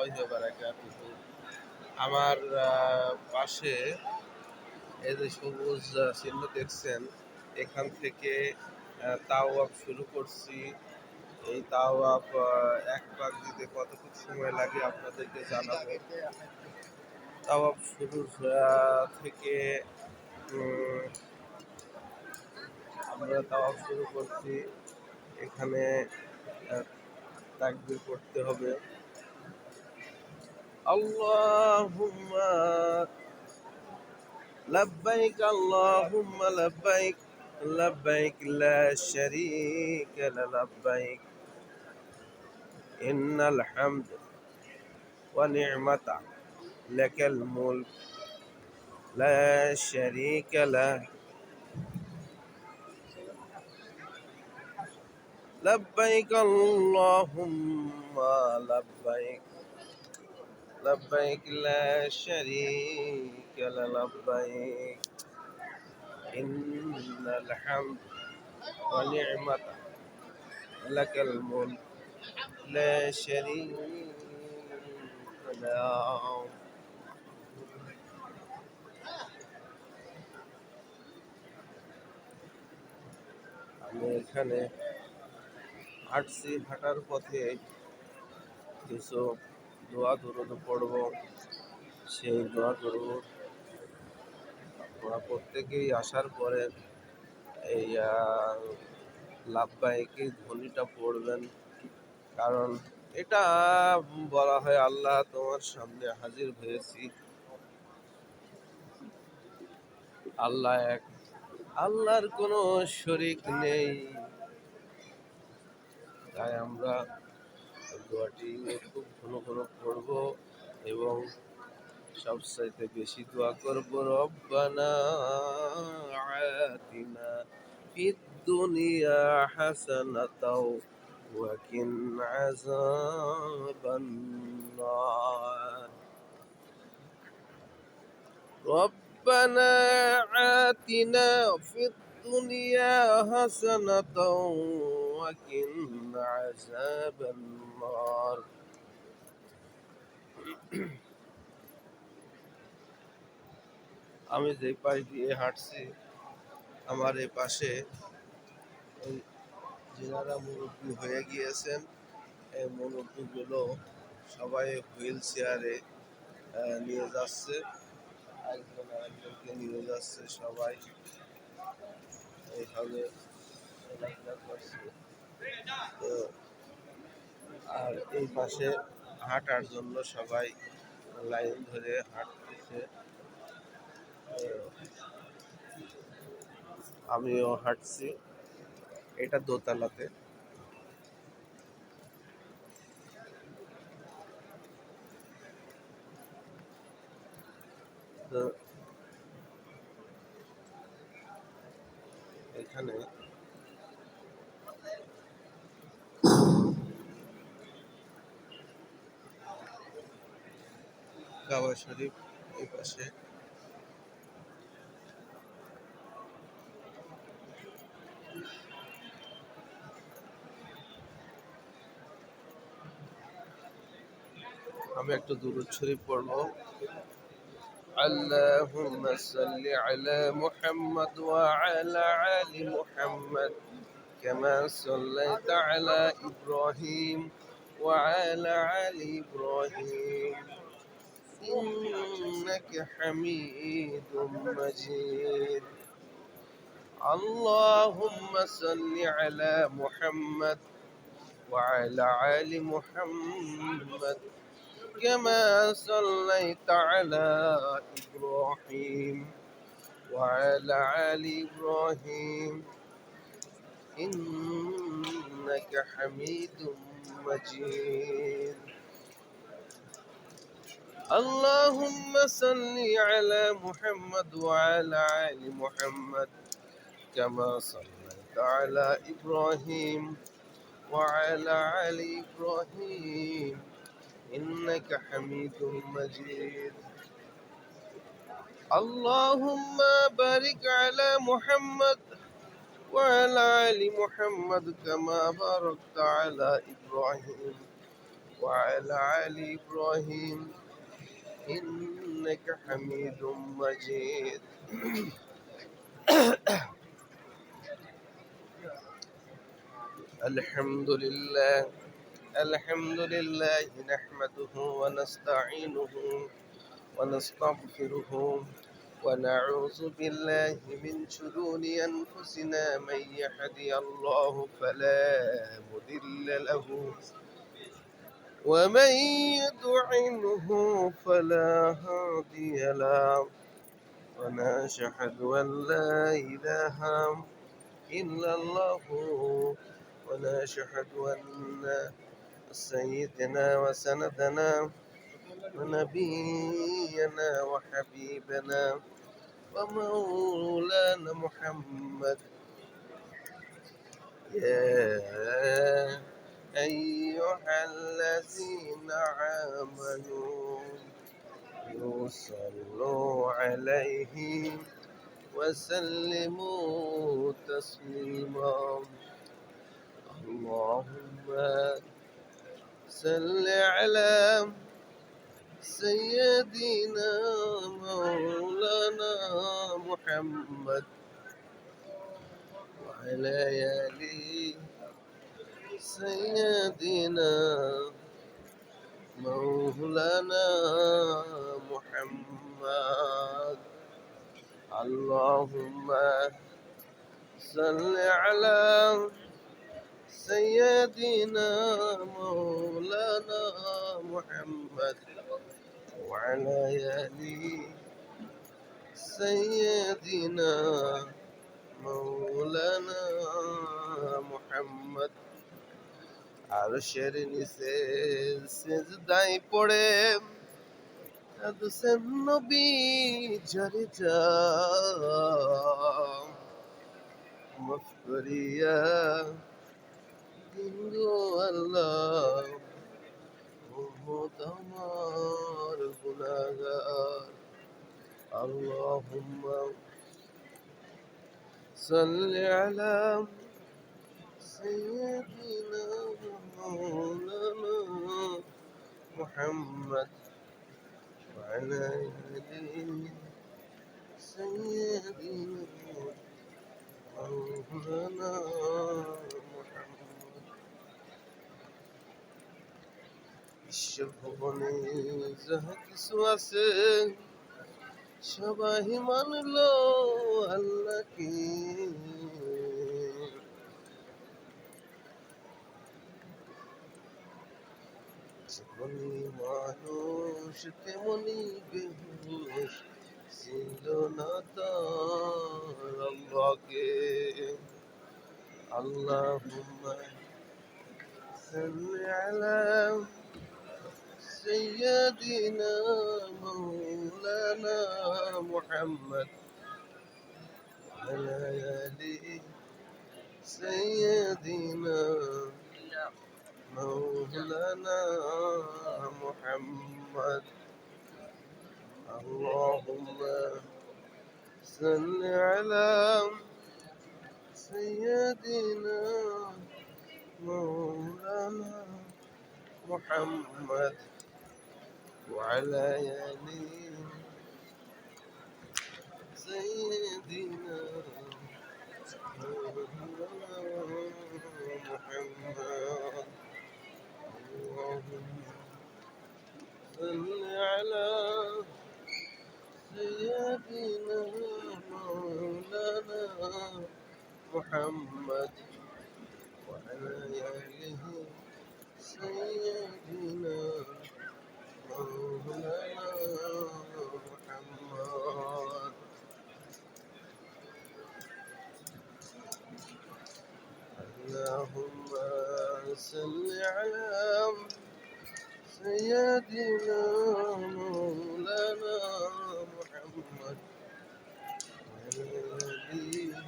রাহমাতুল্লাহি ওয়া বারাকাতুহু। আমার পাশে এই যে সবুজ চিহ্ন দেখছেন, এখান থেকে তাওয়াফ শুরু করছি। এই তাওয়াফ এক পাক দিতে কতটুকু সময় লাগে আপনাদেরকে জানাবো। তাওয়াফ শুরুর থেকে উম, আমরা তাওয়াফ শুরু করছি। এখানে আহ, তাকবীর করতে হবে। আল্লাহুম্মা لبيك اللهم لبيك لبيك لا شريك لبيك إن الحمد ونعمة لك الملك لا شريك له لبيك اللهم لبيك لبيك لا شريك لبيك إن الحمد ونعمة لك الملك لا شريك له আমি এখানে হাঁটছি, হাঁটার পথে কিছু দোয়া দরুদ পড়ব। সেই দোয়া দরুদ আপনারা প্রত্যেকেই আসার পরে এই লাব্বাইকের ধ্বনিটা পড়বেন, কারণ এটা বলা হয় আল্লাহ তোমার সামনে হাজির হয়েছি, আল্লাহ এক, আল্লাহর কোনো শরীক নেই। তাই আমরা দোয়াটি খুব ঘন ঘন পড়ব এবং সবচাইতে বেশি দোয়া করব, রব্বানা আতিনা ফিদ দুনিয়া হাসানাতাও ওয়া কিন আযাবান নার। রব্বানা আতিনা ফিদ দুনিয়া হাসানাতাও ওয়া কিন আযাবান নার। আমি যে পাশ দিয়ে হাঁটছি, আমার এই পাশে যারা মুরব্বী হয়ে গিয়েছেন, এই মুরব্বীগুলো সবাই হুইল চেয়ারে নিয়ে যাচ্ছে, একজন আরেকজনকে নিয়ে যাচ্ছে, সবাই এইভাবে চলাফেরা করছে। তো আর এই পাশে হাঁটার জন্য সবাই লাইন ধরে হাঁটতেছে, আমিও হাঁটছি। এটা দোতলাতে। তো এখানে কাবা শরীফ এই পাশে। আমি একটু দুরূদ শরীফ পড়বো। اللهم صل على محمد وعلى آل محمد كما صليت على إبراهيم وعلى آل إبراهيم إنك حميد مجيد. اللهم صل على محمد وعلى آل محمد كما صليت على إبراهيم وعلى آل إبراهيم إنك حميد مجيد. اللهم صل على محمد وعلى آل محمد كما صليت على إبراهيم وعلى آل إبراهيم إنك حميد مجيد. اللهم بارك على محمد وعلى آل محمد كما باركت على إبراهيم وعلى آل إبراهيم إنك حميد مجيد. الحمد لله. الحمد لله نحمده ونستعينه ونستغفره ونعوذ بالله من شرور أنفسنا. من يهدي الله فلا مضل له ومن يضلله فلا هادي له. ونشهد أن لا إله إلا الله ونشهد أن سيدنا وسندنا ونبينا وحبيبنا ومولانا محمد. يا أيها الذين آمنوا صلوا عليه وسلموا تسليما. اللهم صل على سيدنا مولانا محمد وعلى آله سيدنا مولانا محمد. اللهم صل على سيدنا مولانا محمد وعلى آله سيدنا مولانا محمد. আরশের নিচে সিজদায় পড়ে কাঁদছেন নবী ঝরে যাও মাফ করিয়া দিন গো আল্লাহ আমার গুনাহগার। আল্লাহুম্মা সাল্লি আলা সাইয়্যিদিনা মাওলানা মুহাম্মদ ওয়া আলা আলি সাইয়্যিদিনা মাওলানা মুহাম্মদ। বিশ্বভুবনে যাহা কিছু আছে সবাই মানলো আল্লাহকে। যেমনি মানুষ তেমনি বেহুশ ছিল না তার আল্লাহকে। আল্লাহুম্মা সাল্লি আলা سيدنا مولانا محمد وعلى آله سيدنا مولانا محمد. اللهم صل على سيدنا مولانا محمد وعلى آله سيدنا مولانا محمد. اللهم صل على سيدنا مولانا محمد وعلى آله سيدنا مولانا محمد. اللهم صل على سيدنا مولانا محمد وعلى آله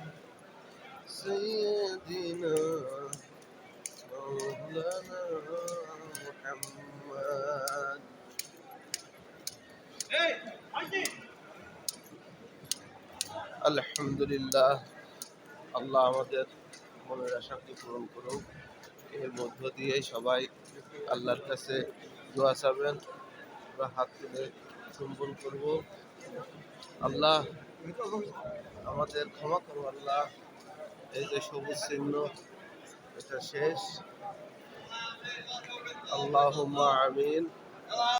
سيدنا مولانا محمد. আলহামদুলিল্লাহ। আল্লাহ আমাদের মনের আশাকে পূরণ করুন। এর মধ্য দিয়ে সবাই আল্লাহর কাছে দোয়া চাবেন। আমরা হাত তুলে চুম্বন করব। আল্লাহ আমাদের ক্ষমা করো আল্লাহ। এই যে সবুজ চিহ্ন এটা শেষ। আল্লাহুম্মা আমিন।